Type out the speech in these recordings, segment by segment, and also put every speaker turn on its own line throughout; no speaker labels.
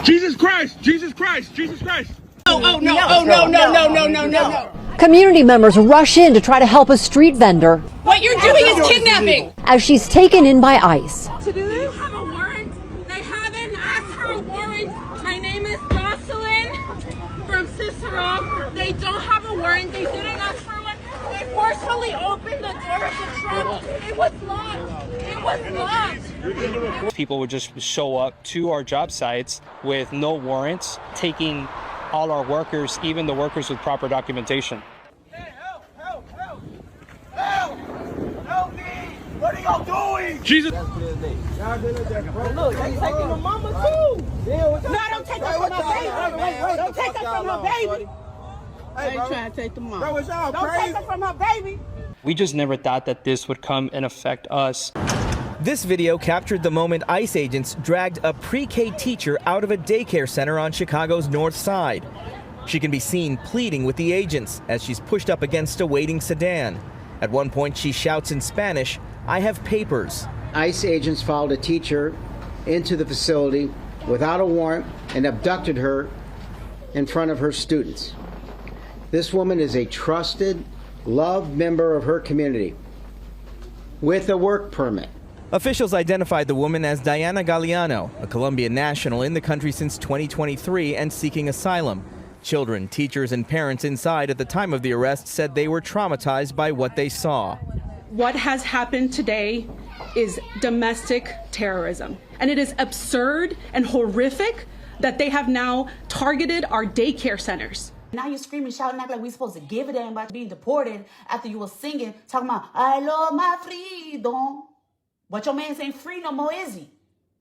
Jesus Christ! Jesus Christ! Jesus Christ!
No.
Community members rush in to try to help a street vendor.
What you're doing is kidnapping.
As she's taken in by ICE.
Do they have a warrant? They haven't asked for a warrant. My name is Jocelyn from Cicero. They don't have a warrant. They didn't ask for one. They forcefully opened the door of the truck. It was locked. It was locked.
People would just show up to our job sites with no warrants, taking all our workers, even the workers with proper documentation.
Hey, help me! What are y'all doing?
Jesus!
Look, they taking the mama too!
No, don't take that from my baby. Don't take that from my baby.
I ain't trying to take the mama. Bro, it's y'all
Don't
crazy.
take that from my baby.
We just never thought that this would come and affect us.
This video captured the moment ICE agents dragged a pre-K teacher out of a daycare center on Chicago's north side. She can be seen pleading with the agents as she's pushed up against a waiting sedan. At one point, she shouts in Spanish, "I have papers."
ICE agents followed a teacher into the facility without a warrant and abducted her in front of her students. This woman is a trusted, loved member of her community with a work permit.
Officials identified the woman as Diana Galeano, a Colombian national in the country since 2023 and seeking asylum. Children, teachers, and parents inside at the time of the arrest said they were traumatized by what they saw.
What has happened today is domestic terrorism. And it is absurd and horrific that they have now targeted our daycare centers.
Now you're screaming, shouting, acting like we're supposed to give a damn about being deported after you were singing, talking about, I love my freedom. But your man ain't free no more, is he?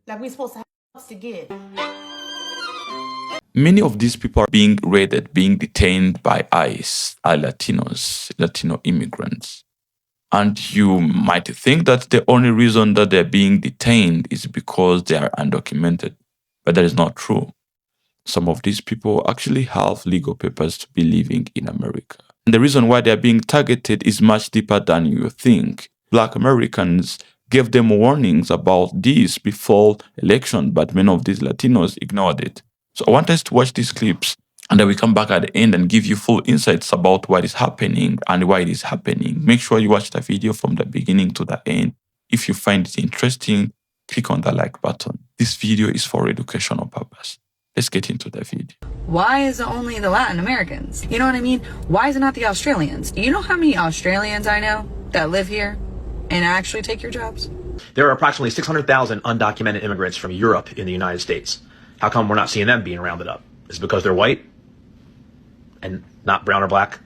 Like we're supposed to have to give.
Many of these people are being raided, being detained by ICE, are Latinos, Latino immigrants. And you might think that the only reason that they're being detained is because they are undocumented. But that is not true. Some of these people actually have legal papers to be living in America. And the reason why they're being targeted is much deeper than you think. Black Americans gave them warnings about this before election, but many of these Latinos ignored it. So I want us to watch these clips, and then we come back at the end and give you full insights about what is happening and why it is happening. Make sure you watch the video from the beginning to the end. If you find it interesting, click on the like button. This video is for educational purpose. Let's get into the video.
Why is it only the Latin Americans? You know what I mean? Why is it not the Australians? Do you know how many Australians I know that live here and actually take your jobs?
There are approximately 600,000 undocumented immigrants from Europe in the United States. How come we're not seeing them being rounded up? Is it because they're white and not brown or black?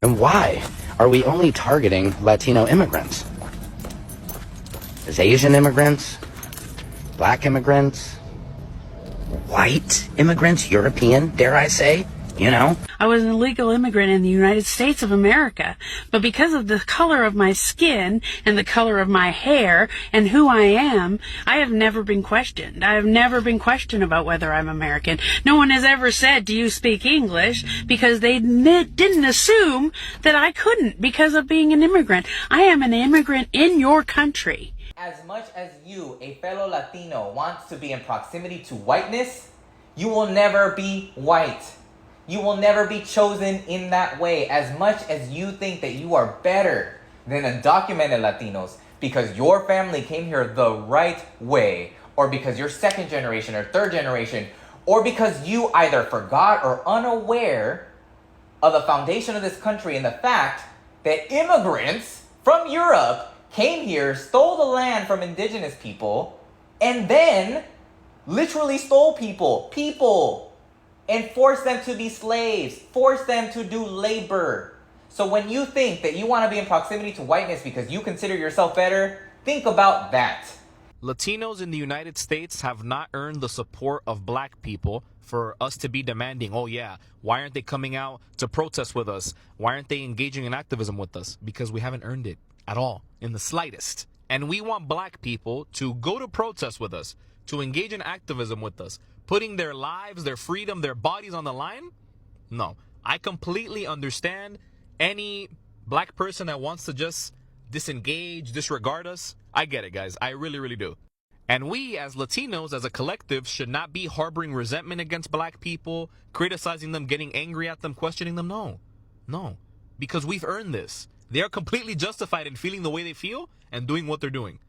And why are we only targeting Latino immigrants? Is Asian immigrants, black immigrants, white immigrants, European, dare I say? You know?
I was an illegal immigrant in the United States of America, but because of the color of my skin and the color of my hair and who I am, I have never been questioned. I have never been questioned about whether I'm American. No one has ever said, do you speak English? Because they didn't assume that I couldn't because of being an immigrant. I am an immigrant in your country.
As much as you, a fellow Latino, wants to be in proximity to whiteness, you will never be white. You will never be chosen in that way. As much as you think that you are better than undocumented Latinos because your family came here the right way, or because you're second generation or third generation, or because you either forgot or unaware of the foundation of this country and the fact that immigrants from Europe came here, stole the land from indigenous people, and then literally stole people, and forced them to be slaves, forced them to do labor. So when you think that you want to be in proximity to whiteness because you consider yourself better, think about that.
Latinos in the United States have not earned the support of black people for us to be demanding, oh yeah, why aren't they coming out to protest with us? Why aren't they engaging in activism with us? Because we haven't earned it at all, in the slightest. And we want black people to go to protest with us, to engage in activism with us, putting their lives, their freedom, their bodies on the line? No. I completely understand any black person that wants to just disengage, disregard us. I get it, guys. I really, really do. And we, as Latinos, as a collective, should not be harboring resentment against black people, criticizing them, getting angry at them, questioning them. No. Because we've earned this. They are completely justified in feeling the way they feel and doing what they're doing.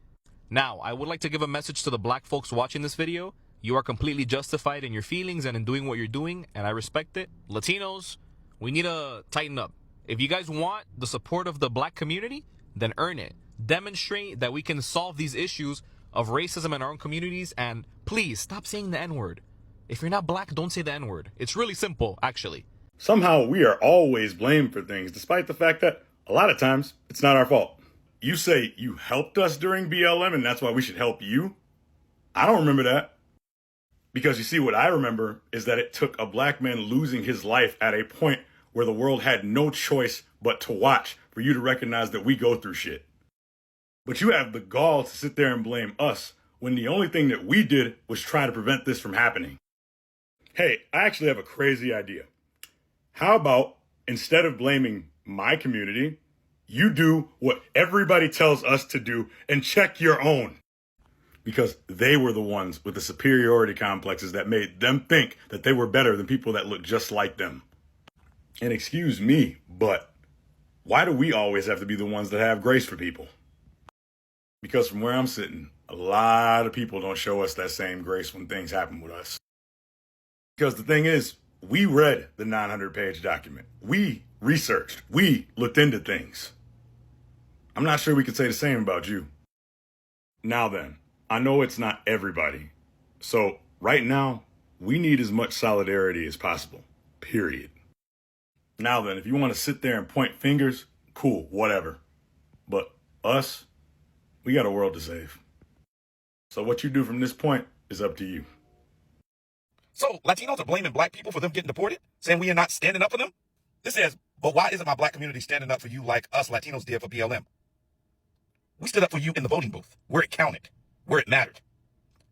Now, I would like to give a message to the black folks watching this video. You are completely justified in your feelings and in doing what you're doing, and I respect it. Latinos, we need to tighten up. If you guys want the support of the black community, then earn it. Demonstrate that we can solve these issues of racism in our own communities, and please stop saying the N-word. If you're not black, don't say the N-word. It's really simple, actually.
Somehow we are always blamed for things, despite the fact that a lot of times it's not our fault. You say you helped us during BLM and that's why we should help you? I don't remember that. Because you see, what I remember is that it took a black man losing his life at a point where the world had no choice but to watch for you to recognize that we go through shit. But you have the gall to sit there and blame us when the only thing that we did was try to prevent this from happening. Hey, I actually have a crazy idea. How about, instead of blaming my community, you do what everybody tells us to do and check your own? Because they were the ones with the superiority complexes that made them think that they were better than people that look just like them. And excuse me, but why do we always have to be the ones that have grace for people? Because from where I'm sitting, a lot of people don't show us that same grace when things happen with us. Because the thing is, we read the 900-page document. We researched. We looked into things. I'm not sure we could say the same about you. Now then, I know it's not everybody. So right now, we need as much solidarity as possible. Period. Now then, if you want to sit there and point fingers, cool, whatever. But us, we got a world to save. So what you do from this point is up to you.
So Latinos are blaming black people for them getting deported, saying we are not standing up for them? This says, but why isn't my black community standing up for you like us Latinos did for BLM? We stood up for you in the voting booth, where it counted, where it mattered.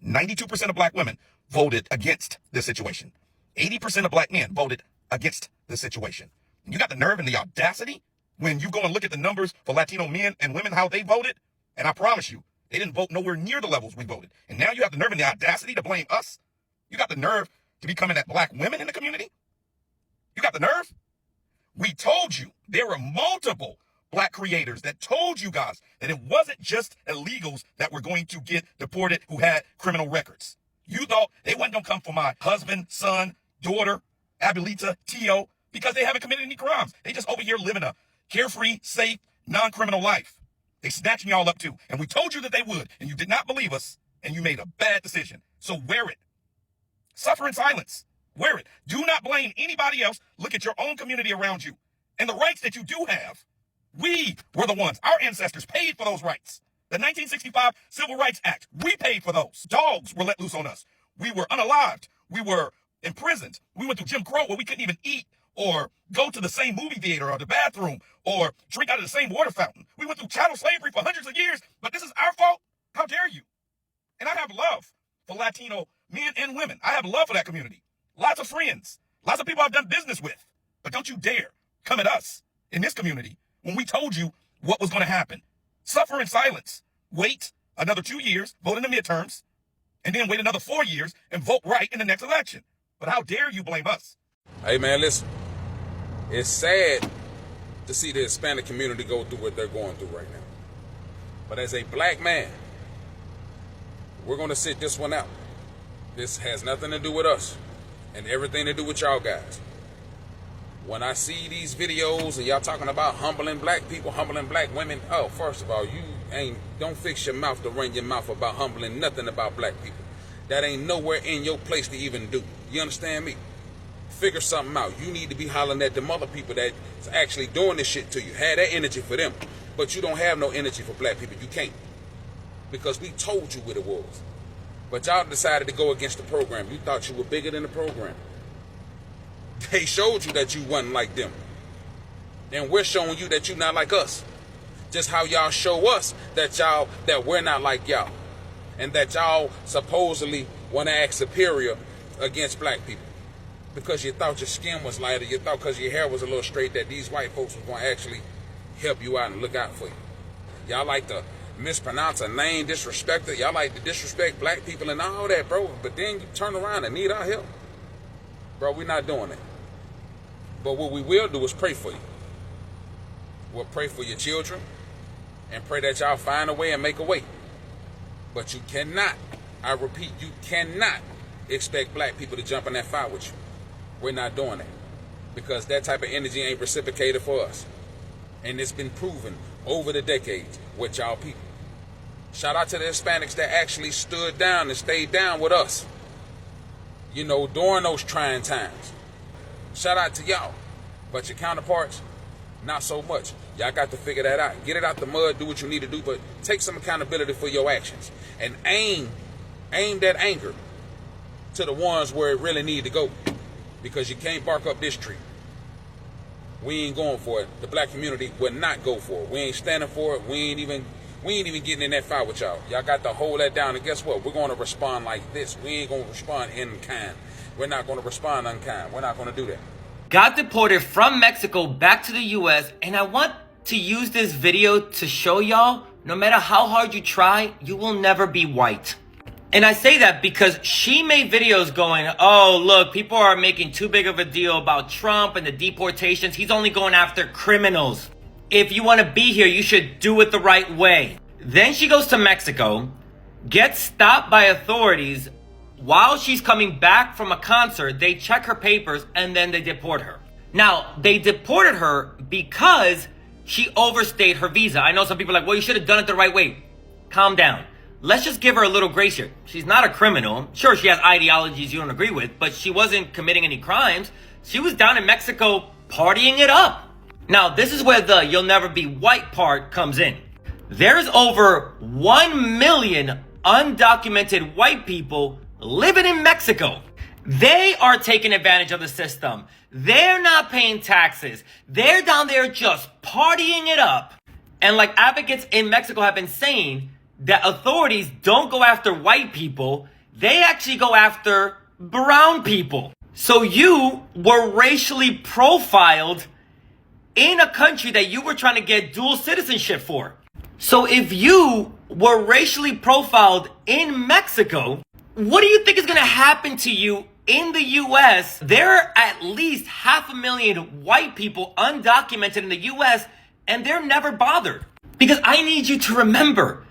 92% of black women voted against this situation. 80% of black men voted against this situation. And you got the nerve and the audacity when you go and look at the numbers for Latino men and women, how they voted. And I promise you, they didn't vote nowhere near the levels we voted. And now you have the nerve and the audacity to blame us. You got the nerve to be coming at black women in the community. You got the nerve. We told you there were multiple black creators that told you guys that it wasn't just illegals that were going to get deported who had criminal records. You thought they wasn't going to come for my husband, son, daughter, Abuelita, Tio, because they haven't committed any crimes. They just over here living a carefree, safe, non-criminal life. They snatching y'all up too. And we told you that they would, and you did not believe us, and you made a bad decision. So wear it. Suffer in silence. Wear it. Do not blame anybody else. Look at your own community around you. And the rights that you do have. We were the ones. Our ancestors paid for those rights. The 1965 Civil Rights Act. We paid for those. Dogs were let loose on us. We were unalived. We were imprisoned. We went through Jim Crow where we couldn't even eat or go to the same movie theater or the bathroom or drink out of the same water fountain. We went through chattel slavery for hundreds of years, but this is our fault? How dare you? And I have love for Latino men and women. I have love for that community. Lots of friends. Lots of people I've done business with. But don't you dare come at us in this community when we told you what was going to happen. Suffer in silence. Wait another 2 years, vote in the midterms, and then wait another 4 years and vote right in the next election. But how dare you blame us?
Hey, man, listen. It's sad to see the Hispanic community go through what they're going through right now. But as a black man, we're going to sit this one out. This has nothing to do with us and everything to do with y'all guys. When I see these videos and y'all talking about humbling black people, humbling black women, oh, first of all, don't fix your mouth to run your mouth about humbling nothing about black people. That ain't nowhere in your place to even do. You understand me? Figure something out. You need to be hollering at them other people that's actually doing this shit to you. Have that energy for them. But you don't have no energy for black people. You can't. Because we told you what it was. But y'all decided to go against the program. You thought you were bigger than the program. They showed you that you wasn't like them. And we're showing you that you're not like us. Just how y'all show us that we're not like y'all. And that y'all supposedly want to act superior against black people. Because you thought your skin was lighter, you thought because your hair was a little straight that these white folks was going to actually help you out and look out for you. Y'all like to mispronounce a name, disrespect it. Y'all like to disrespect black people and all that, bro. But then you turn around and need our help. Bro, we're not doing it. But what we will do is pray for you. We'll pray for your children and pray that y'all find a way and make a way. But you cannot, I repeat, you cannot expect black people to jump in that fire with you. We're not doing that. Because that type of energy ain't reciprocated for us. And it's been proven over the decades with y'all people. Shout out to the Hispanics that actually stood down and stayed down with us, you know, during those trying times. Shout out to y'all. But your counterparts, not so much. Y'all got to figure that out. Get it out the mud, do what you need to do, but take some accountability for your actions. And aim that anger to the ones where it really need to go. Because you can't bark up this tree. We ain't going for it. The black community will not go for it. We ain't standing for it. We ain't even getting in that fight with y'all. Y'all got to hold that down. And guess what? We're going to respond like this. We ain't going to respond in kind. We're not going to respond unkind. We're not going to do that.
Got deported from Mexico back to the US, and I want to use this video to show y'all, no matter how hard you try, you will never be white. And I say that because she made videos going, oh, look, people are making too big of a deal about Trump and the deportations. He's only going after criminals. If you want to be here, you should do it the right way. Then she goes to Mexico, gets stopped by authorities. While she's coming back from a concert, they check her papers and then they deport her. Now, they deported her because she overstayed her visa. I know some people are like, well, you should have done it the right way. Calm down. Let's just give her a little grace here. She's not a criminal. Sure, she has ideologies you don't agree with, but she wasn't committing any crimes. She was down in Mexico partying it up. Now, this is where the you'll never be white part comes in. There's over 1 million undocumented white people living in Mexico. They are taking advantage of the system. They're not paying taxes. They're down there just partying it up. And like advocates in Mexico have been saying, that authorities don't go after white people, they actually go after brown people. So you were racially profiled in a country that you were trying to get dual citizenship for. So if you were racially profiled in Mexico, what do you think is going to happen to you in the US? There are at least 500,000 white people undocumented in the US, and they're never bothered. Because I need you to remember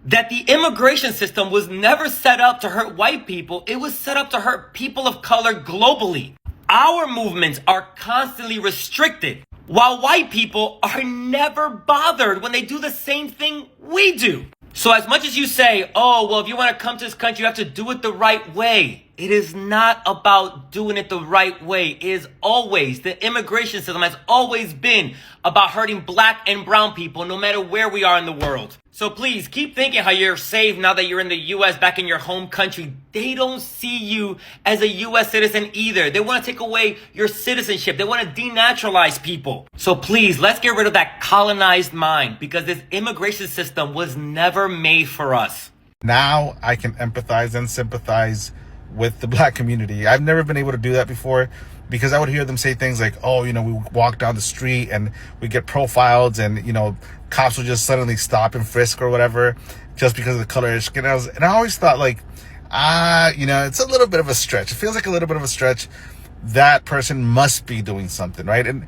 that the immigration system was never set up to hurt white people. It was set up to hurt people of color globally. Our movements are constantly restricted, while white people are never bothered when they do the same thing we do. So as much as you say, oh, well, if you want to come to this country, you have to do it the right way. It is not about doing it the right way. It is always, the immigration system has always been about hurting black and brown people, no matter where we are in the world. So please keep thinking how you're safe now that you're in the US, back in your home country. They don't see you as a US citizen either. They want to take away your citizenship. They want to denaturalize people. So please, let's get rid of that colonized mind, because this immigration system was never made for us.
Now I can empathize and sympathize with the black community. I've never been able to do that before, because I would hear them say things like, oh, you know, we walk down the street and we get profiled, and, you know, cops will just suddenly stop and frisk or whatever just because of the color of their skin. And I always thought, like, you know, it's a little bit of a stretch. It feels like a little bit of a stretch. That person must be doing something, right? And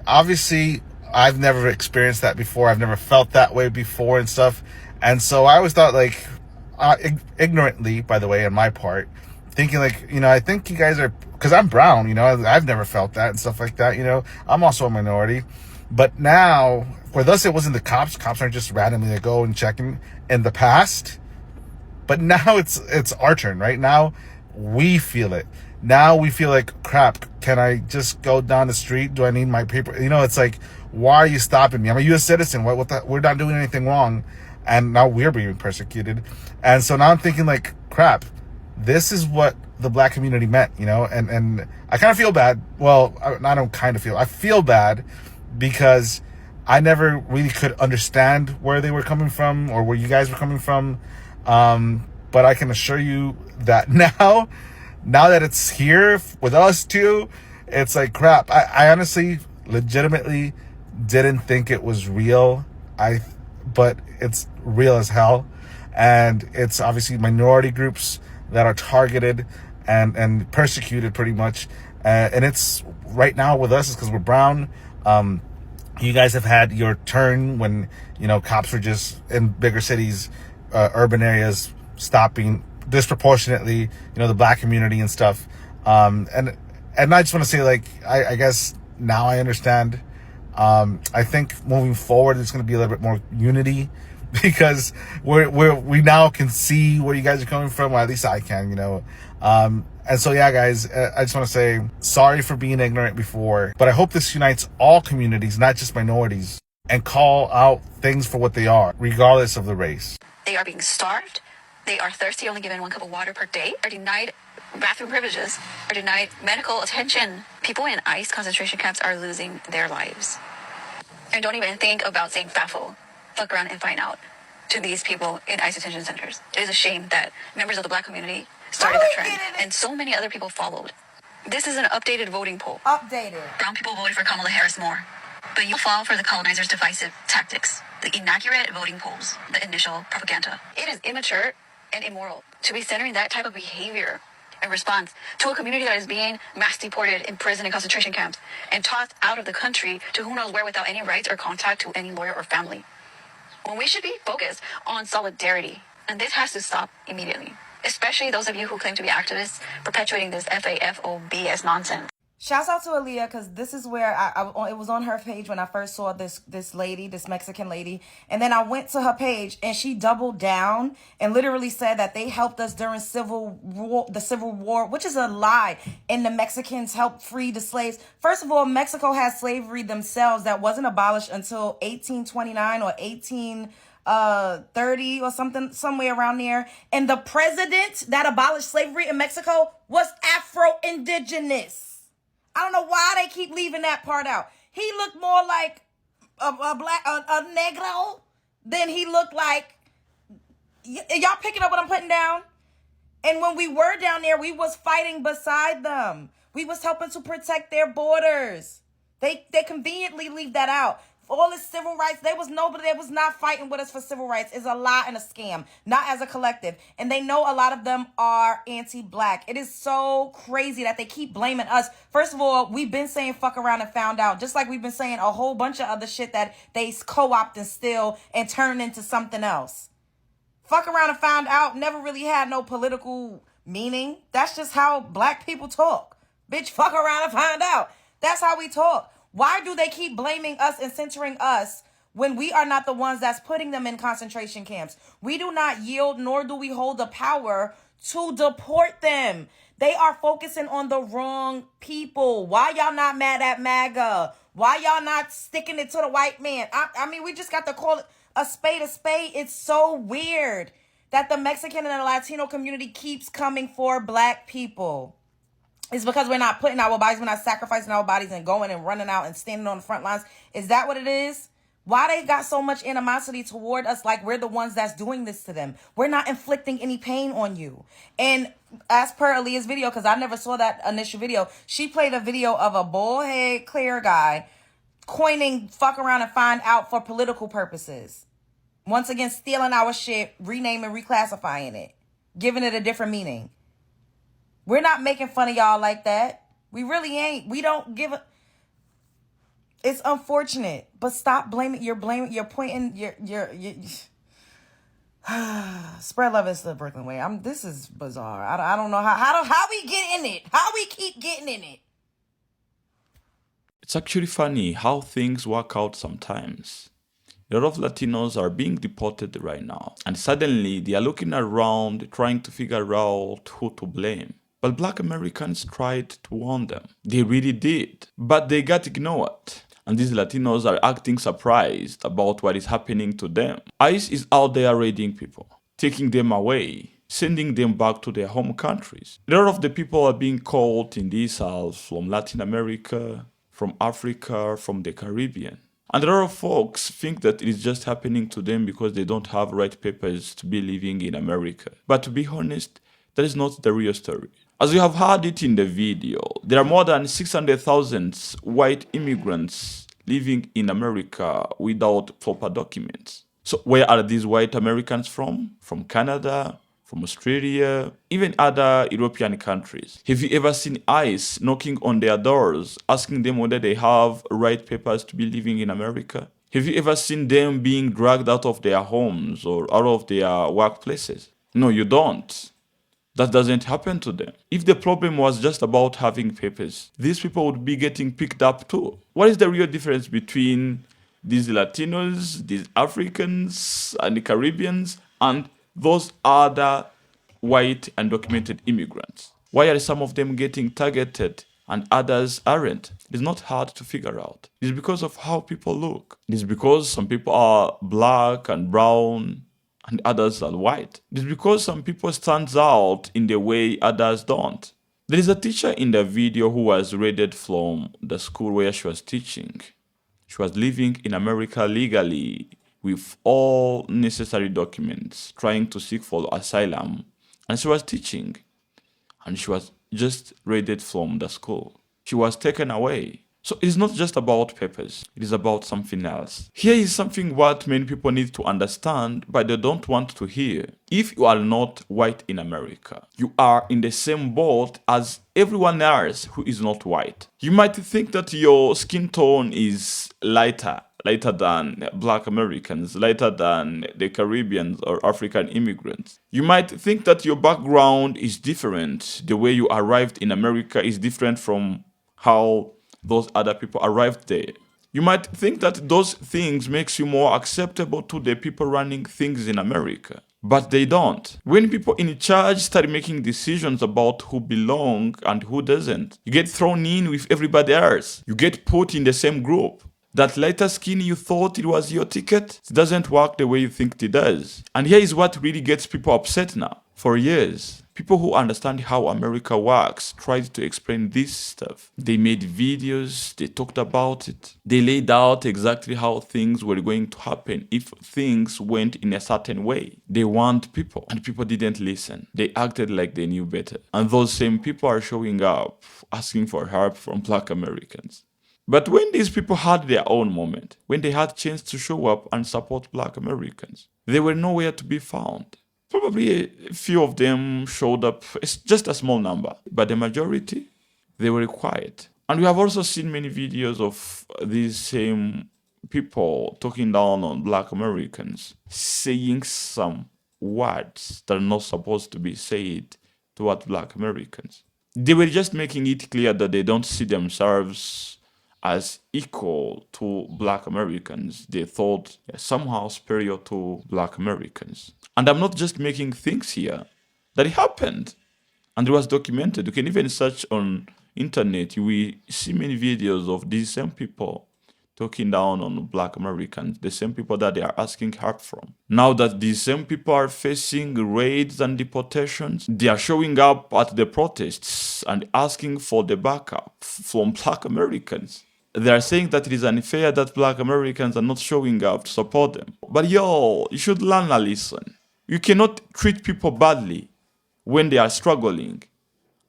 obviously I've never experienced that before. I've never felt that way before and stuff. And so I always thought, like, ignorantly, by the way, on my part, thinking like, you know, I think you guys are, because I'm brown, you know, I've never felt that and stuff like that, you know, I'm also a minority. But now, with us, it wasn't the cops. Cops aren't just randomly they go and checking in the past. But now it's our turn, right? Now we feel it. Now we feel like, crap, can I just go down the street? Do I need my paper? You know, it's like, why are you stopping me? I'm a U.S. citizen. We're not doing anything wrong. And now we're being persecuted. And so now I'm thinking like, crap, this is what the black community meant, you know? And I kind of feel bad. Well, I don't kind of feel, I feel bad because I never really could understand where they were coming from or where you guys were coming from. But I can assure you that now that it's here with us too, it's like, crap. I honestly, legitimately didn't think it was real. But it's real as hell. And it's obviously minority groups that are targeted and persecuted pretty much. And it's right now with us is because we're brown. You guys have had your turn when, you know, cops were just in bigger cities, urban areas, stopping disproportionately, you know, the black community and stuff. And I just want to say, like, I guess now I understand. I think moving forward, there's going to be a little bit more unity because we now can see where you guys are coming from, or at least I can, you know. And so, yeah, guys, I just want to say sorry for being ignorant before, but I hope this unites all communities, not just minorities, and call out things for what they are, regardless of the race.
They are being starved. They are thirsty, only given 1 cup of water per day, are denied bathroom privileges, are denied medical attention. People in ICE concentration camps are losing their lives. And don't even think about saying FAFO, fuck around and find out, to these people in ICE detention centers. It is a shame that members of the black community started that trend, and so many other people followed. This is an updated voting poll.
Updated.
Brown people voted for Kamala Harris more, but you fall for the colonizers' divisive tactics, the inaccurate voting polls, the initial propaganda. It is immature and immoral to be centering that type of behavior in response to a community that is being mass deported in prison and concentration camps and tossed out of the country to who knows where without any rights or contact to any lawyer or family. When we should be focused on solidarity, and this has to stop immediately, especially those of you who claim to be activists perpetuating this FAFOBS nonsense.
Shouts out to Aaliyah, because this is where it was on her page when I first saw this lady, this Mexican lady. And then I went to her page and she doubled down and literally said that they helped us during the Civil War, which is a lie. And the Mexicans helped free the slaves. First of all, Mexico had slavery themselves that wasn't abolished until 1829 or 1830 or something, somewhere around there. And the president that abolished slavery in Mexico was Afro-Indigenous. I don't know why they keep leaving that part out. He looked more like a negro than he looked like. Y'all picking up what I'm putting down? And when we were down there, we was fighting beside them. We was helping to protect their borders. They conveniently leave that out. All this civil rights, there was nobody that was not fighting with us for civil rights. It's a lie and a scam, not as a collective. And they know a lot of them are anti-black. It is so crazy that they keep blaming us. First of all, we've been saying fuck around and found out, just like we've been saying a whole bunch of other shit that they co-opt and steal and turn into something else. Fuck around and found out never really had no political meaning. That's just how black people talk. Bitch, fuck around and find out. That's how we talk. Why do they keep blaming us and censoring us when we are not the ones that's putting them in concentration camps? We do not yield, nor do we hold the power to deport them. They are focusing on the wrong people. Why y'all not mad at MAGA? Why y'all not sticking it to the white man? I mean, we just got to call it a spade a spade. It's so weird that the Mexican and the Latino community keeps coming for black people. It's because we're not putting our bodies, we're not sacrificing our bodies and going and running out and standing on the front lines. Is that what it is? Why they got so much animosity toward us like we're the ones that's doing this to them? We're not inflicting any pain on you. And as per Aaliyah's video, because I never saw that initial video, she played a video of a bald head clear guy coining fuck around and find out for political purposes. Once again, stealing our shit, renaming, reclassifying it, giving it a different meaning. We're not making fun of y'all like that. We really ain't. We don't give a... It's unfortunate, but stop blaming. You're pointing. Spread love is the Brooklyn way. This is bizarre. I don't know how we get in it. How we keep getting in it.
It's actually funny how things work out sometimes. A lot of Latinos are being deported right now, and suddenly they are looking around trying to figure out who to blame. But black Americans tried to warn them. They really did. But they got ignored. And these Latinos are acting surprised about what is happening to them. ICE is out there raiding people, taking them away, sending them back to their home countries. A lot of the people are being caught in this are from Latin America, from Africa, from the Caribbean. And a lot of folks think that it is just happening to them because they don't have right papers to be living in America. But to be honest, that is not the real story. As you have heard it in the video, there are more than 600,000 white immigrants living in America without proper documents. So where are these white Americans from? From Canada, from Australia, even other European countries. Have you ever seen ICE knocking on their doors, asking them whether they have right papers to be living in America? Have you ever seen them being dragged out of their homes or out of their workplaces? No, you don't. That doesn't happen to them. If the problem was just about having papers, these people would be getting picked up too. What is the real difference between these Latinos, these Africans, and the Caribbeans, and those other white undocumented immigrants? Why are some of them getting targeted and others aren't? It's not hard to figure out. It's because of how people look. It's because some people are black and brown and others are white. It's because some people stand out in the way others don't. There is a teacher in the video who was raided from the school where she was teaching. She was living in America legally with all necessary documents, trying to seek for asylum. And she was teaching. And she was just raided from the school. She was taken away. So it's not just about papers, it is about something else. Here is something what many people need to understand, but they don't want to hear. If you are not white in America, you are in the same boat as everyone else who is not white. You might think that your skin tone is lighter than black Americans, lighter than the Caribbeans or African immigrants. You might think that your background is different. The way you arrived in America is different from how those other people arrived there. You might think that those things makes you more acceptable to the people running things in America. But they don't. When people in charge start making decisions about who belong and who doesn't, you get thrown in with everybody else. You get put in the same group. That lighter skin you thought it was your ticket, it doesn't work the way you think it does. And here is what really gets people upset now. For years, people who understand how America works tried to explain this stuff. They made videos, they talked about it. They laid out exactly how things were going to happen if things went in a certain way. They warned people, and people didn't listen. They acted like they knew better. And those same people are showing up, asking for help from black Americans. But when these people had their own moment, when they had chance to show up and support black Americans, they were nowhere to be found. Probably a few of them showed up, it's just a small number, but the majority, they were quiet. And we have also seen many videos of these same people talking down on black Americans, saying some words that are not supposed to be said toward black Americans. They were just making it clear that they don't see themselves as equal to black Americans. They thought somehow superior to black Americans. And I'm not just making things here. That it happened. And it was documented. You can even search on internet. You will see many videos of these same people talking down on black Americans, the same people that they are asking help from. Now that these same people are facing raids and deportations, they are showing up at the protests and asking for the backup from black Americans. They are saying that it is unfair that black Americans are not showing up to support them. But you should learn a lesson. You cannot treat people badly when they are struggling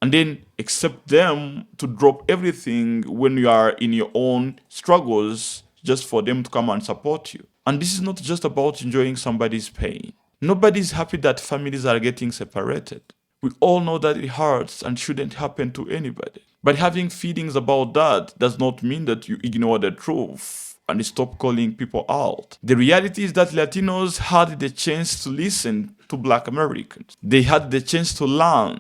and then accept them to drop everything when you are in your own struggles just for them to come and support you. And this is not just about enjoying somebody's pain. Nobody's happy that families are getting separated. We all know that it hurts and shouldn't happen to anybody. But having feelings about that does not mean that you ignore the truth and stop calling people out. The reality is that Latinos had the chance to listen to black Americans. They had the chance to learn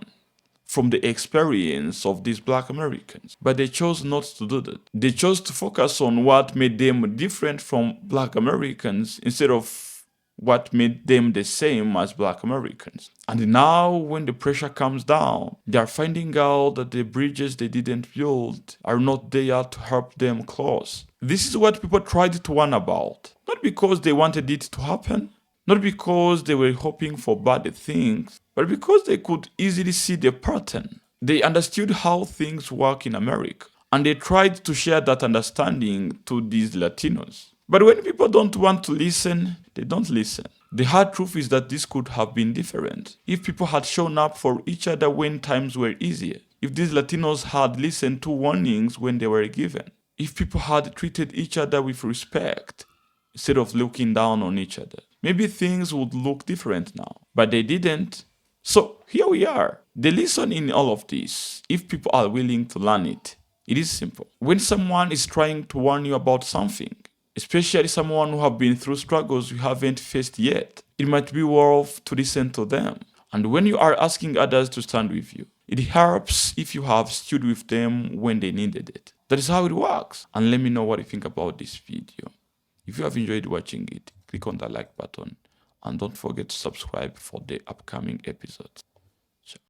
from the experience of these black Americans. But they chose not to do that. They chose to focus on what made them different from black Americans instead of what made them the same as black Americans. And now when the pressure comes down, they are finding out that the bridges they didn't build are not there to help them close. This is what people tried to warn about. Not because they wanted it to happen, not because they were hoping for bad things, but because they could easily see the pattern. They understood how things work in America, and they tried to share that understanding to these Latinos. But when people don't want to listen, they don't listen. The hard truth is that this could have been different if people had shown up for each other when times were easier, if these Latinos had listened to warnings when they were given, if people had treated each other with respect, instead of looking down on each other. Maybe things would look different now, but they didn't. So here we are. The lesson in all of this, if people are willing to learn it, it is simple. When someone is trying to warn you about something, especially someone who have been through struggles you haven't faced yet, it might be worth to listen to them. And when you are asking others to stand with you, it helps if you have stood with them when they needed it. That is how it works. And let me know what you think about this video. If you have enjoyed watching it, click on the like button and don't forget to subscribe for the upcoming episodes.